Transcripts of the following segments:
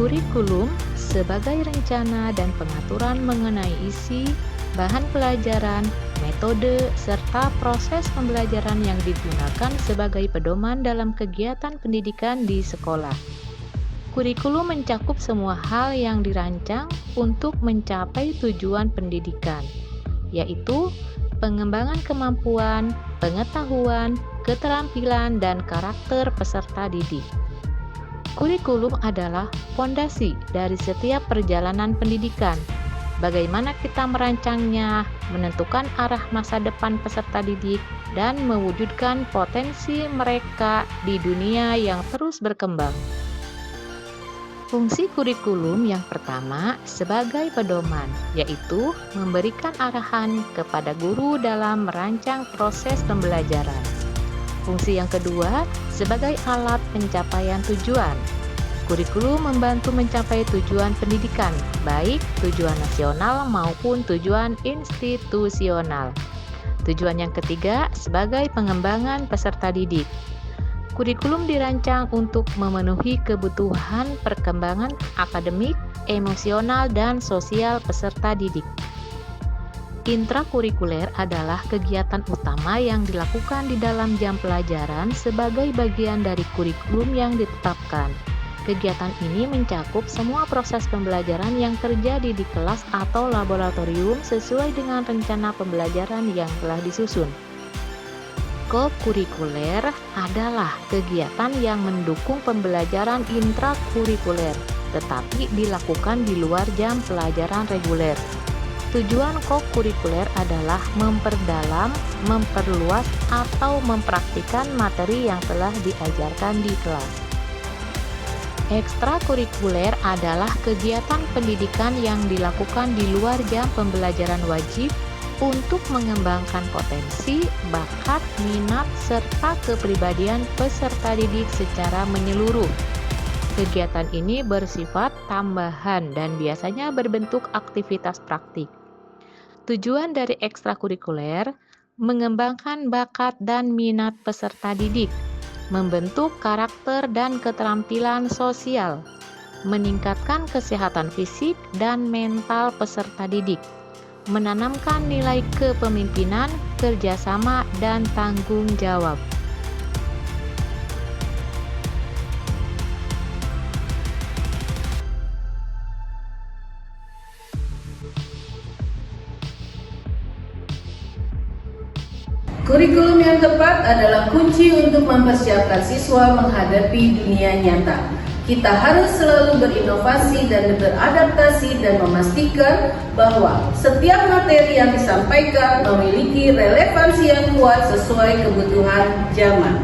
Kurikulum sebagai rencana dan pengaturan mengenai isi, bahan pelajaran, metode, serta proses pembelajaran yang digunakan sebagai pedoman dalam kegiatan pendidikan di sekolah. Kurikulum mencakup semua hal yang dirancang untuk mencapai tujuan pendidikan, yaitu pengembangan kemampuan, pengetahuan, keterampilan, dan karakter peserta didik. Kurikulum adalah fondasi dari setiap perjalanan pendidikan. Bagaimana kita merancangnya, menentukan arah masa depan peserta didik, dan mewujudkan potensi mereka di dunia yang terus berkembang. Fungsi kurikulum yang pertama sebagai pedoman, yaitu memberikan arahan kepada guru dalam merancang proses pembelajaran. Fungsi yang kedua sebagai alat pencapaian tujuan. Kurikulum membantu mencapai tujuan pendidikan, baik tujuan nasional maupun tujuan institusional. Tujuan yang ketiga sebagai pengembangan peserta didik. Kurikulum dirancang untuk memenuhi kebutuhan perkembangan akademik, emosional, dan sosial peserta didik. Intrakurikuler adalah kegiatan utama yang dilakukan di dalam jam pelajaran sebagai bagian dari kurikulum yang ditetapkan. Kegiatan ini mencakup semua proses pembelajaran yang terjadi di kelas atau laboratorium sesuai dengan rencana pembelajaran yang telah disusun. Kokurikuler adalah kegiatan yang mendukung pembelajaran intrakurikuler, tetapi dilakukan di luar jam pelajaran reguler. Tujuan kokurikuler adalah memperdalam, memperluas, atau mempraktikkan materi yang telah diajarkan di kelas. Ekstrakurikuler adalah kegiatan pendidikan yang dilakukan di luar jam pembelajaran wajib untuk mengembangkan potensi, bakat, minat, serta kepribadian peserta didik secara menyeluruh. Kegiatan ini bersifat tambahan dan biasanya berbentuk aktivitas praktik. Tujuan dari ekstrakurikuler mengembangkan bakat dan minat peserta didik, membentuk karakter dan keterampilan sosial, meningkatkan kesehatan fisik dan mental peserta didik, menanamkan nilai kepemimpinan, kerjasama, dan tanggung jawab. Kurikulum yang tepat adalah kunci untuk mempersiapkan siswa menghadapi dunia nyata. Kita harus selalu berinovasi dan beradaptasi dan memastikan bahwa setiap materi yang disampaikan memiliki relevansi yang kuat sesuai kebutuhan zaman.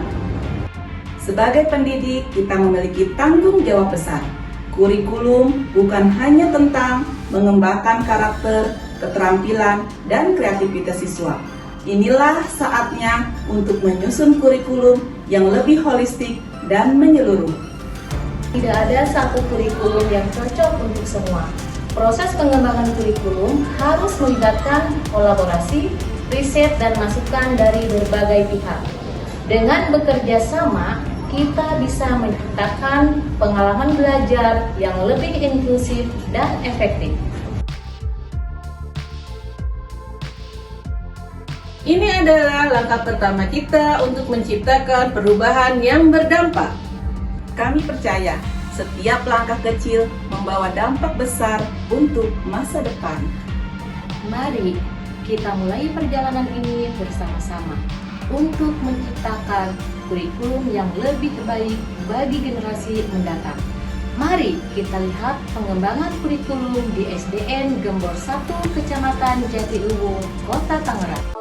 Sebagai pendidik, kita memiliki tanggung jawab besar. Kurikulum bukan hanya tentang mengembangkan karakter, keterampilan, dan kreativitas siswa. Inilah saatnya untuk menyusun kurikulum yang lebih holistik dan menyeluruh. Tidak ada satu kurikulum yang cocok untuk semua. Proses pengembangan kurikulum harus melibatkan kolaborasi, riset, dan masukan dari berbagai pihak. Dengan bekerja sama, kita bisa menciptakan pengalaman belajar yang lebih inklusif dan efektif. Ini adalah langkah pertama kita untuk menciptakan perubahan yang berdampak. Kami percaya setiap langkah kecil membawa dampak besar untuk masa depan. Mari kita mulai perjalanan ini bersama-sama untuk menciptakan kurikulum yang lebih baik bagi generasi mendatang. Mari kita lihat pengembangan kurikulum di SDN Gembor 1, Kecamatan Jatiluwu, Kota Tangerang.